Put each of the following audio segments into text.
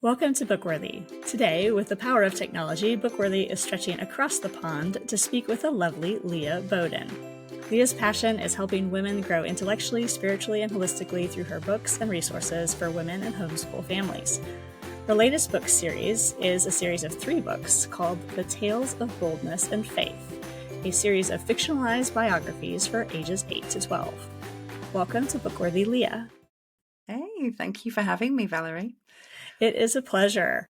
Welcome to Bookworthy. Today, with the power of technology, Bookworthy is stretching across the pond to speak with the lovely Leah Boden. Leah's passion is helping women grow intellectually, spiritually, and holistically through her books and resources for women and homeschool families. Her latest book series is a series of 3 books called The Tales of Boldness and Faith, a series of fictionalized biographies for ages 8 to 12. Welcome to Bookworthy, Leah. Hey, thank you for having me, Valerie. It is a pleasure.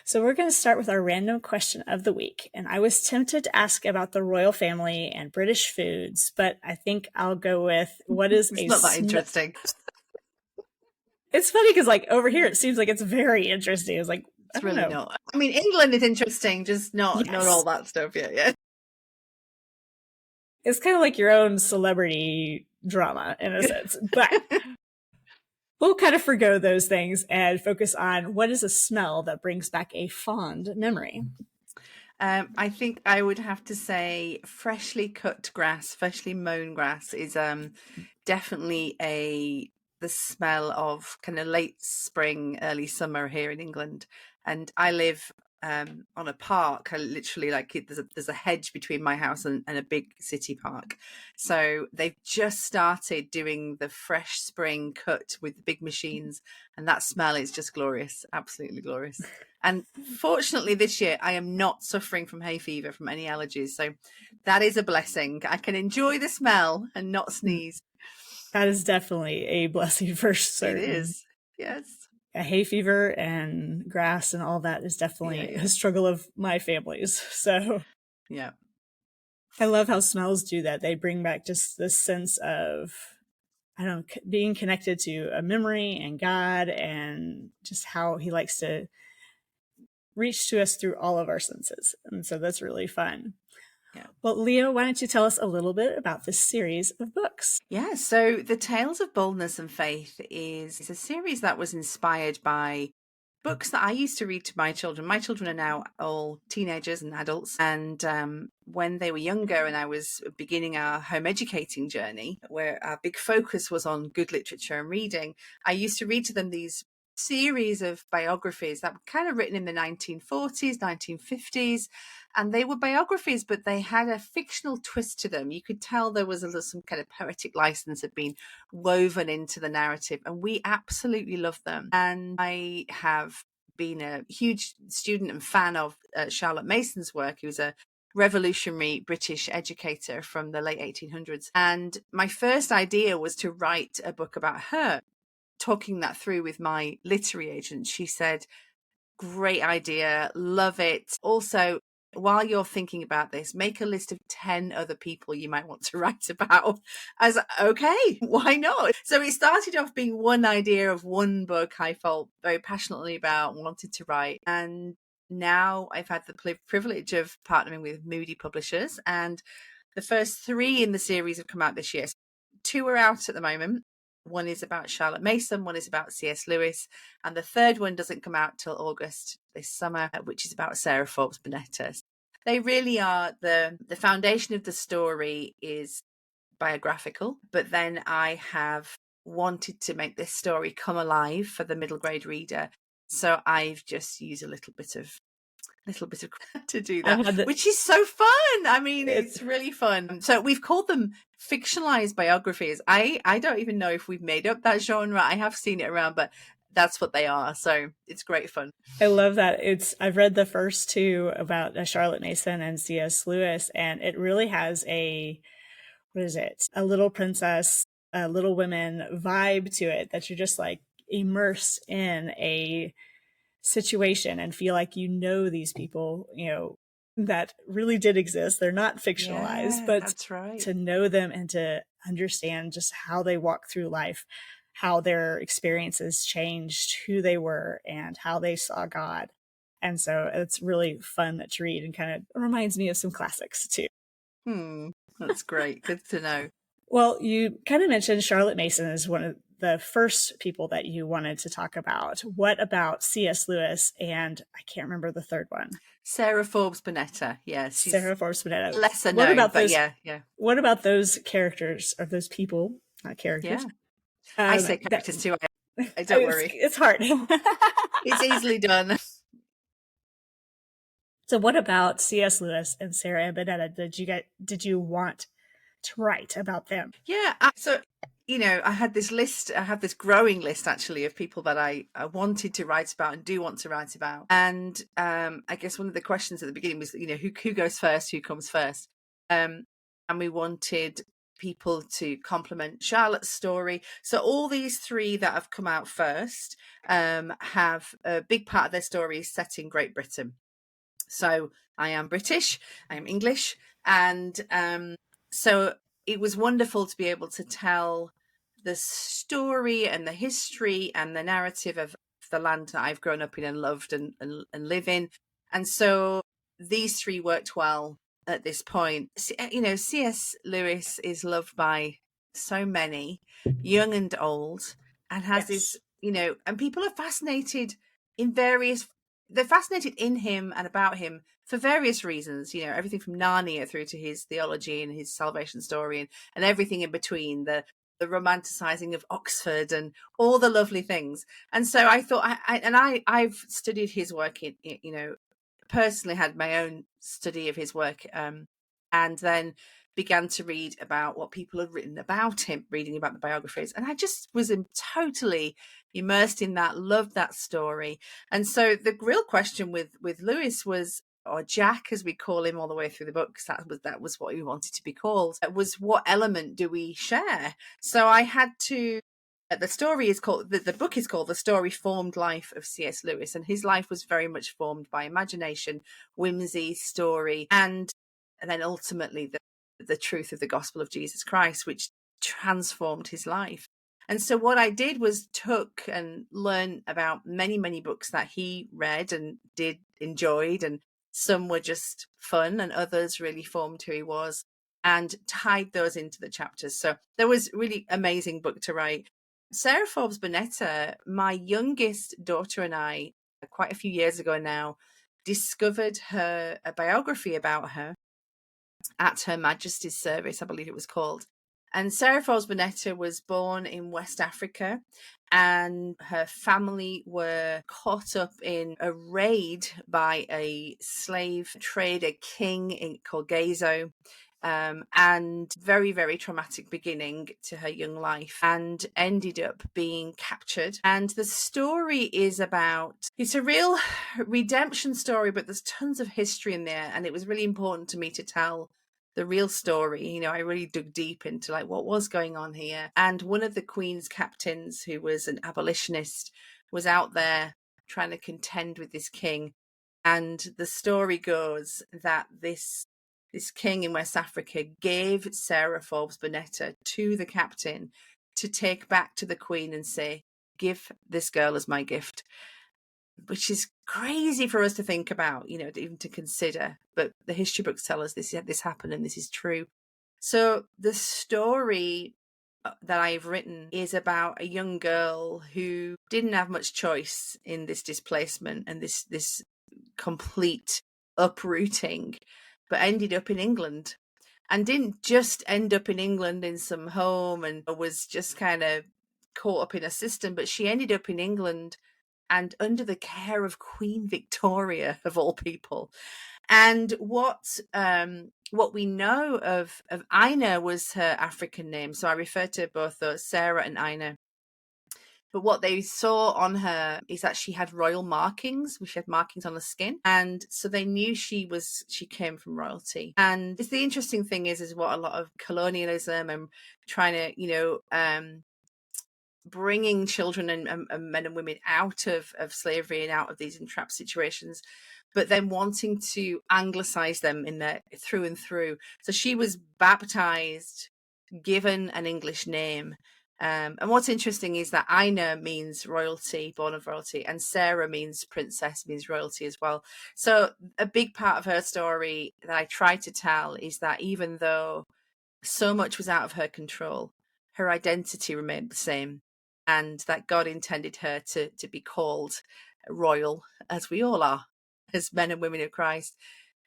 So we're going to start with our random question of the week. And I was tempted to ask about the royal family and British foods, but I think I'll go with what is It's not that interesting. It's funny because over here, it seems like it's very interesting. It's like, it's really not. I mean, England is interesting, just not all that stuff yet. Yeah. It's kind of like your own celebrity drama in a sense, but we'll kind of forgo those things and focus on what is a smell that brings back a fond memory. I think I would have to say freshly cut grass, freshly mown grass is definitely the smell of kind of late spring, early summer here in England. And I live on a park. I literally there's a hedge between my house and a big city park. So they've just started doing the fresh spring cut with the big machines, and that smell is just glorious, absolutely glorious. And fortunately this year I am not suffering from hay fever, from any allergies, so that is a blessing. I can enjoy the smell and not sneeze. That is definitely a blessing for certain. It is, yes. A hay fever and grass and all that is definitely a struggle of my family's. So yeah, I love how smells do that. They bring back just this sense of, being connected to a memory and God and just how he likes to reach to us through all of our senses. And so that's really fun. Yeah. Well, Leah, why don't you tell us a little bit about this series of books? Yeah, so The Tales of Boldness and Faith is a series that was inspired by books that I used to read to my children. My children are now all teenagers and adults. And when they were younger and I was beginning our home educating journey, where our big focus was on good literature and reading, I used to read to them these series of biographies that were kind of written in the 1940s, 1950s. And they were biographies, but they had a fictional twist to them. You could tell there was some kind of poetic license had been woven into the narrative. And we absolutely love them. And I have been a huge student and fan of Charlotte Mason's work, who was a revolutionary British educator from the late 1800s. And my first idea was to write a book about her. Talking that through with my literary agent, she said, great idea, love it. Also, while you're thinking about this, make a list of 10 other people you might want to write about. I was like, okay, why not? So it started off being one idea of one book I felt very passionately about, wanted to write. And now I've had the privilege of partnering with Moody Publishers. And the first 3 in the series have come out this year. 2 are out at the moment. One is about Charlotte Mason, one is about C.S. Lewis, and the third one doesn't come out till August this summer, which is about Sarah Forbes Bonetta. They really are the foundation of the story is biographical, but then I have wanted to make this story come alive for the middle grade reader. So I've just used a little bit of to do that, which is so fun. I mean, it's really fun. So we've called them fictionalized biographies. I don't even know if we've made up that genre. I have seen it around, but that's what they are. So it's great fun. I love that. I've read the first 2 about Charlotte Mason and C.S. Lewis, and it really has a Little Princess, a Little Women vibe to it, that you're just immersed in a situation and feel like these people, that really did exist. They're not fictionalized, but that's right. To know them and to understand just how they walk through life, how their experiences changed who they were and how they saw God. And so it's really fun to read and kind of reminds me of some classics too. That's great. Good to know. Well, you kind of mentioned Charlotte Mason as one of the first people that you wanted to talk about. What about C.S. Lewis and I can't remember the third one? Sarah Forbes Bonetta. Yes. Sarah Forbes Bonetta. Lesser known, but yeah. What about those characters or those people, not characters? Yeah. I say characters too. Don't worry. It's hard. It's easily done. So what about C.S. Lewis and Sarah Bonetta? Did you want to write about them? Yeah. So, I had this list, I have this growing list actually of people that I wanted to write about and do want to write about. And I guess one of the questions at the beginning was, who goes first, who comes first? And we wanted people to complement Charlotte's story. So all these three that have come out first have a big part of their story set in Great Britain. So I am British, I am English, and so it was wonderful to be able to tell the story and the history and the narrative of the land that I've grown up in and loved and live in. And so these three worked well at this point. C.S. Lewis is loved by so many, young and old, and has this, and people are fascinated they're fascinated in him and about him for various reasons, everything from Narnia through to his theology and his salvation story and everything in between, the romanticizing of Oxford and all the lovely things. And so I thought, I've studied his work, personally had my own study of his work, and then began to read about what people had written about him, reading about the biographies. And I just was totally immersed in that, loved that story. And so the real question with Lewis was, or Jack, as we call him all the way through the books, that was what he wanted to be called, was what element do we share? So I had to, the story is called, the book is called The Story Formed Life of C.S. Lewis. And his life was very much formed by imagination, whimsy, story, and then ultimately the truth of the gospel of Jesus Christ, which transformed his life. And so what I did was took and learn about many, many books that he read and enjoyed, and some were just fun and others really formed who he was, and tied those into the chapters. So there was really amazing book to write. Sarah Forbes Bonetta, my youngest daughter and I, quite a few years ago now, discovered a biography about her at Her Majesty's Service, I believe it was called. And Sarah Forbes Bonetta was born in West Africa, and her family were caught up in a raid by a slave trader king called Gazo. And very, very traumatic beginning to her young life, and ended up being captured. And the story is it's a real redemption story, but there's tons of history in there. And it was really important to me to tell the real story. I really dug deep into what was going on here. And one of the Queen's captains, who was an abolitionist, was out there trying to contend with this king. And the story goes that this king in West Africa gave Sarah Forbes Bonetta to the captain to take back to the Queen and say, give this girl as my gift, which is crazy for us to think about, even to consider. But the history books tell us this happened and this is true. So the story that I've written is about a young girl who didn't have much choice in this displacement and this complete uprooting, but ended up in England, and didn't just end up in England in some home and was just kind of caught up in a system, but she ended up in England and under the care of Queen Victoria, of all people. And what we know of Ina was her African name. So I refer to both those, Sarah and Ina. But what they saw on her is that she had royal markings. She had markings on the skin. And so they knew she came from royalty. And it's the interesting thing is what a lot of colonialism and trying to, bringing children and men and women out of slavery and out of these entrapped situations, but then wanting to anglicize them through and through. So she was baptized, given an English name. And what's interesting is that Ina means royalty, born of royalty, and Sarah means princess, means royalty as well. So a big part of her story that I try to tell is that even though so much was out of her control, her identity remained the same, and that God intended her to be called royal, as we all are, as men and women of Christ.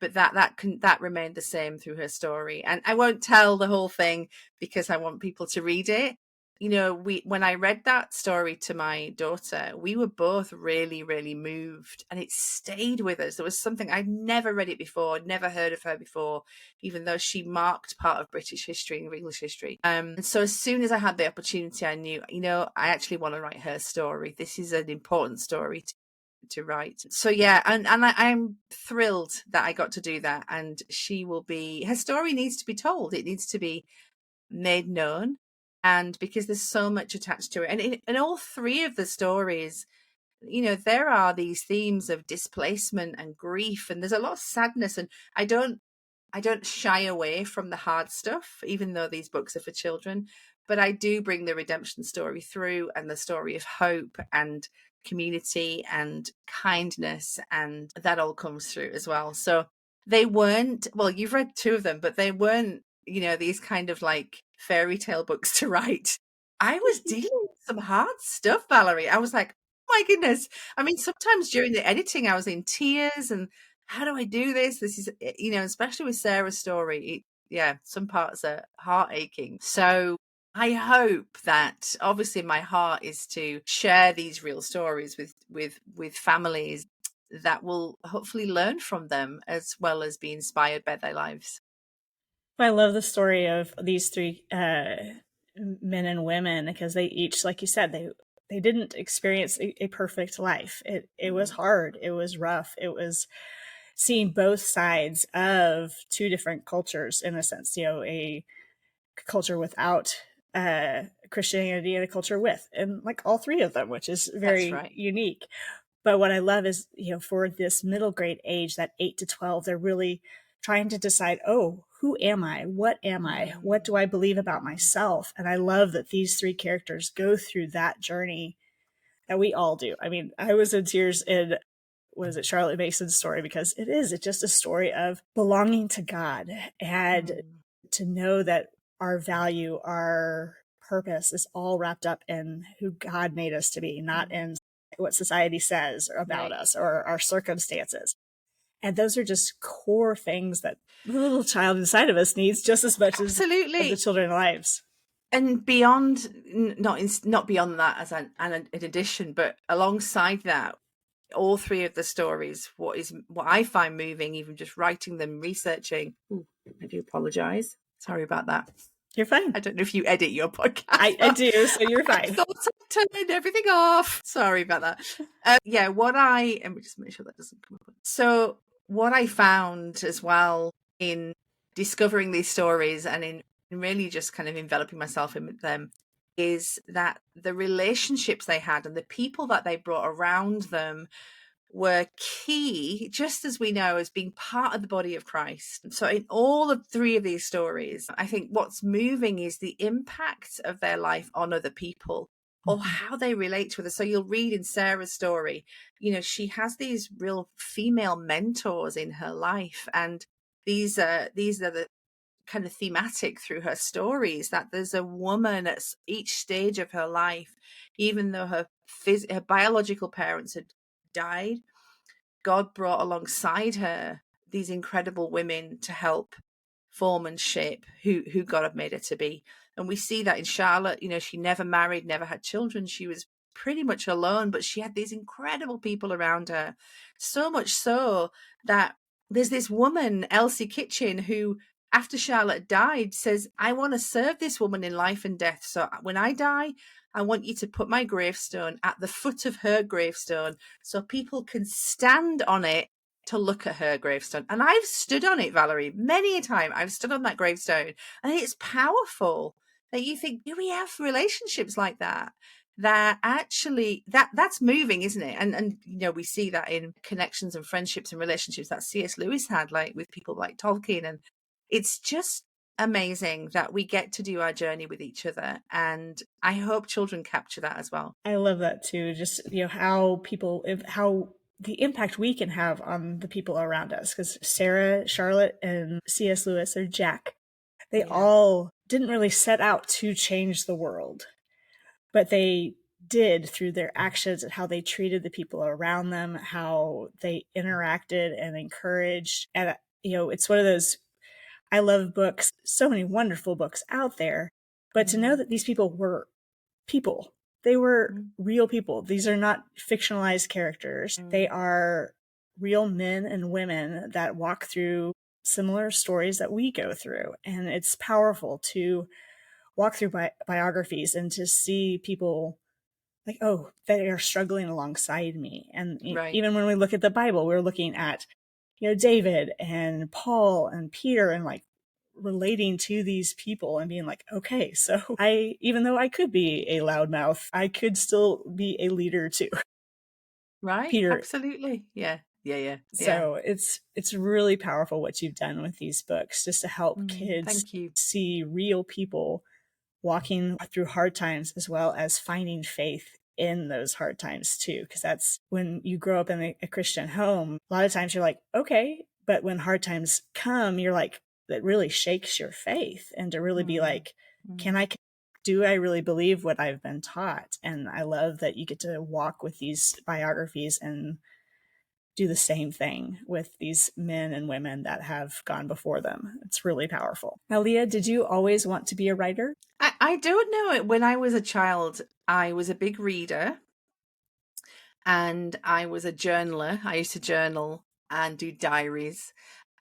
But that remained the same through her story. And I won't tell the whole thing because I want people to read it. when I read that story to my daughter, we were both really, really moved, and it stayed with us. There was something, I'd never read it before, never heard of her before, even though she marked part of British history and English history. And so as soon as I had the opportunity, I knew, I actually want to write her story. This is an important story to write. So yeah, and I'm thrilled that I got to do that. And her story needs to be told. It needs to be made known. And because there's so much attached to it. And in all three of the stories, there are these themes of displacement and grief, and there's a lot of sadness. And I don't shy away from the hard stuff, even though these books are for children. But I do bring the redemption story through, and the story of hope and community and kindness, and that all comes through as well. So they weren't, well, you've read two of them, but they weren't, these kind of like fairy tale books to write. I was dealing with some hard stuff, Valerie. I was like, oh my goodness. I mean, sometimes during the editing, I was in tears, and how do I do this? This is, especially with Sarah's story, some parts are heart aching. So I hope that, obviously my heart is to share these real stories with families that will hopefully learn from them as well as be inspired by their lives. I love the story of these three men and women, because they each, like you said, they didn't experience a perfect life. It was hard. It was rough. It was seeing both sides of two different cultures, in a sense, a culture without Christianity and a culture with, and like all three of them, which is very unique. But what I love is, for this middle grade age, that 8 to 12, they're really trying to decide, oh, who am I? What am I? What do I believe about myself? And I love that these three characters go through that journey that we all do. I mean, I was in tears in, was it Charlotte Mason's story, because it's just a story of belonging to God, and to know that our value, our purpose is all wrapped up in who God made us to be, not in what society says about us or our circumstances. And those are just core things that the little child inside of us needs just as much as the children in our lives. And beyond, not beyond that as an addition, but alongside that, all three of the stories, what I find moving, even just writing them, researching. Ooh, I do apologize. Sorry about that. You're fine. I don't know if you edit your podcast. I do, so you're fine. I thought I turned everything off. Sorry about that. And we just make sure that doesn't come up. So what I found as well in discovering these stories and in really just kind of enveloping myself in them is that the relationships they had and the people that they brought around them were key, just as we know, as being part of the body of Christ. So in all of three of these stories, I think what's moving is the impact of their life on other people, or how they relate to others. So you'll read in Sarah's story, she has these real female mentors in her life, and these are the kind of thematic through her stories, that there's a woman at each stage of her life, even though her biological parents had died, God brought alongside her these incredible women to help form and shape who God had made her to be. And we see that in Charlotte. She never married, never had children. She was pretty much alone, but she had these incredible people around her. So much so that there's this woman, Elsie Kitchen, who, after Charlotte died, says, I want to serve this woman in life and death. So when I die, I want you to put my gravestone at the foot of her gravestone so people can stand on it to look at her gravestone. And I've stood on it, Valerie, many a time. I've stood on that gravestone, and it's powerful that you think, do we have relationships like that? That actually, that's moving, isn't it? And we see that in connections and friendships and relationships that C.S. Lewis had, like with people like Tolkien. And it's just amazing that we get to do our journey with each other, and I hope children capture that as well. I love that too. Just how the impact we can have on the people around us, because Sarah, Charlotte, and C.S. Lewis, or Jack, they all didn't really set out to change the world, but they did through their actions and how they treated the people around them, how they interacted and encouraged. And it's one of those, I love books, so many wonderful books out there, but to know that these people were people. They were real people. These are not fictionalized characters. They are real men and women that walk through similar stories that we go through. And it's powerful to walk through biographies and to see people like, oh, they are struggling alongside me. And even when we look at the Bible, we're looking at, David and Paul and Peter and like relating to these people and being like, okay, so even though I could be a loudmouth, I could still be a leader too. Right. Peter. Absolutely. Yeah. So it's really powerful what you've done with these books, just to help kids see real people walking through hard times, as well as finding faith in those hard times too. Because that's when you grow up in a Christian home, a lot of times you're like, okay, but when hard times come, you're like, that really shakes your faith. And to really be like, do I really believe what I've been taught? And I love that you get to walk with these biographies and do the same thing with these men and women that have gone before them. It's really powerful. Now, Leah, did you always want to be a writer? I don't know it. When I was a child, I was a big reader and I was a journaler. I used to journal and do diaries,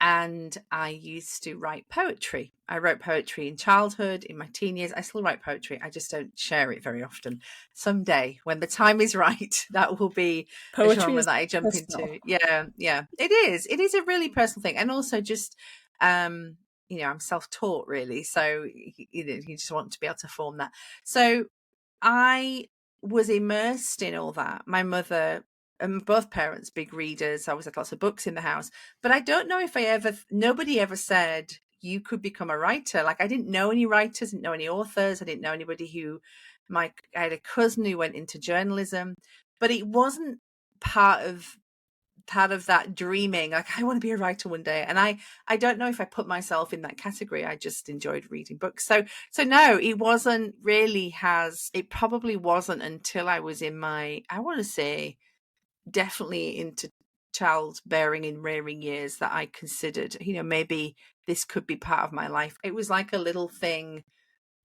and I used to write poetry. I wrote poetry in childhood, in my teen years. I still write poetry. I just don't share it very often. Someday, when the time is right, that will be a genre that I jump into. Yeah. It is. It is a really personal thing. And also just, I'm self-taught really. So, you just want to be able to form that. So I was immersed in all that. My mother and both parents, big readers. I always had lots of books in the house. But I don't know if nobody ever said you could become a writer. Like, I didn't know any writers, didn't know any authors. I didn't know anybody I had a cousin who went into journalism, but it wasn't part of that dreaming, like, I want to be a writer one day. And I don't know if I put myself in that category. I just enjoyed reading books. So no, it probably wasn't until I was in my, I want to say, definitely into childbearing and rearing years, that I considered, maybe this could be part of my life. It was like a little thing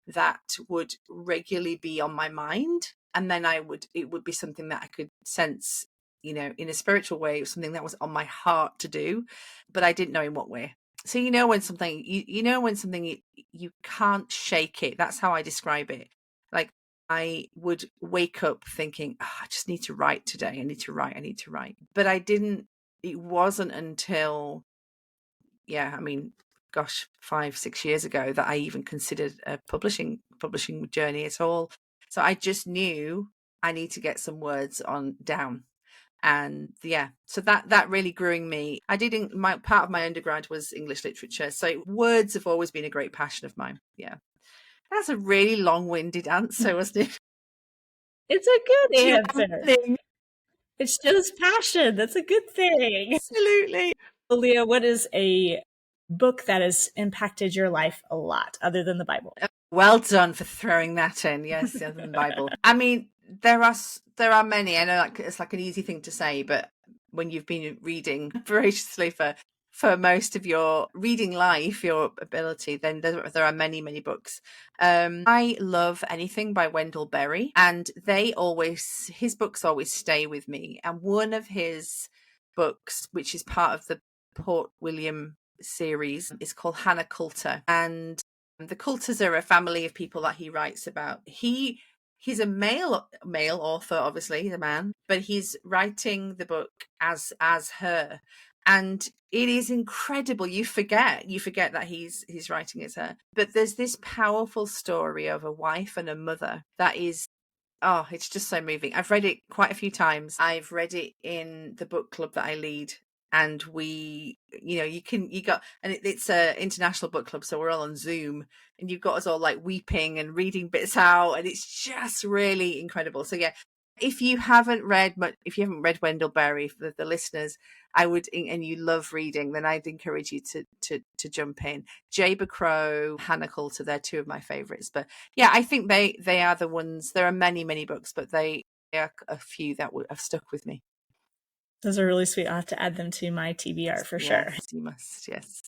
that would regularly be on my mind. And then it would be something that I could sense, in a spiritual way. It was something that was on my heart to do, but I didn't know in what way. So, when something, you can't shake it. That's how I describe it. Like, I would wake up thinking, I just need to write today. I need to write. But it wasn't until, 5-6 years ago that I even considered a publishing journey at all. So I just knew I need to get some words down. And so that really grew in me. Part of my undergrad was English literature. So words have always been a great passion of mine. Yeah. That's a really long-winded answer, wasn't it? It's a good answer. It shows passion. That's a good thing. Absolutely. Well, Leah, what is a book that has impacted your life a lot, other than the Bible? Well done for throwing that in. Yes, other than the Bible. I mean, there are many. I know it's like an easy thing to say, but when you've been reading voraciously for most of your reading life, your ability, then there are many, many books. I love anything by Wendell Berry, and his books always stay with me. And one of his books, which is part of the Port William series, is called Hannah Coulter. And the Coulters are a family of people that he writes about. He's a male author, obviously, he's a man, but he's writing the book as her. And it is incredible. You forget that he's writing as her. But there's this powerful story of a wife and a mother that is, it's just so moving. I've read it quite a few times. I've read it in the book club that I lead. And it's a international book club, so we're all on Zoom, and you've got us all like weeping and reading bits out, and it's just really incredible. So yeah, if you haven't read Wendell Berry, for the listeners, I would, and you love reading, then I'd encourage you to jump in. Jayber Crow, Hannah Coulter, they're two of my favorites. But yeah, I think they are the ones. There are many, many books, but they are a few that have stuck with me. Those are really sweet. I'll have to add them to my TBR for sure. You must, yes.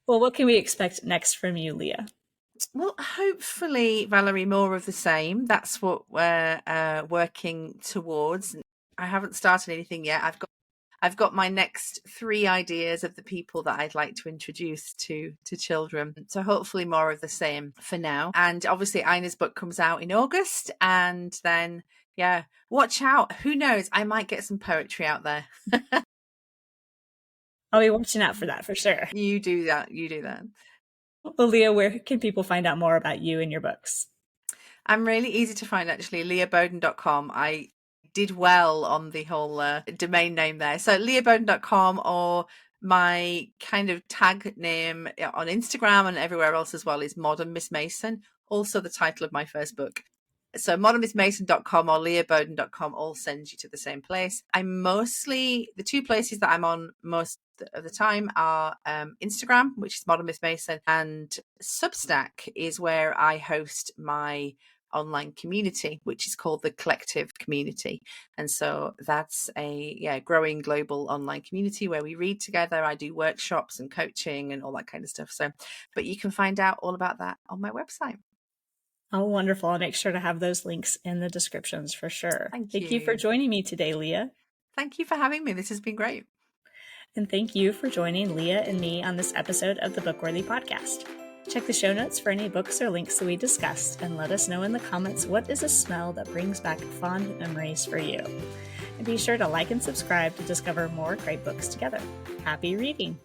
Well, what can we expect next from you, Leah? Well, hopefully, Valerie, more of the same. That's what we're working towards. I haven't started anything yet. I've got my next 3 ideas of the people that I'd like to introduce to children. So hopefully more of the same for now. And obviously Ina's book comes out in August, and then yeah, watch out. Who knows? I might get some poetry out there. I'll be watching out for that for sure. You do that. You do that. Well, Leah, where can people find out more about you and your books? I'm really easy to find, actually. leahboden.com. I did well on the whole domain name there. So leahboden.com, or my kind of tag name on Instagram and everywhere else as well is Modern Miss Mason, also the title of my first book. So modernmissmason.com or leahboden.com all sends you to the same place. The 2 places that I'm on most of the time are Instagram, which is Modern Miss Mason, and Substack is where I host my online community, which is called the Collective Community. And so that's a growing global online community where we read together. I do workshops and coaching and all that kind of stuff. So, but you can find out all about that on my website. Oh, wonderful. I'll make sure to have those links in the descriptions for sure. Thank you for joining me today, Leah. Thank you for having me. This has been great. And thank you for joining Leah and me on this episode of the Bookworthy Podcast. Check the show notes for any books or links that we discussed, and let us know in the comments what is a smell that brings back fond memories for you. And be sure to like and subscribe to discover more great books together. Happy reading!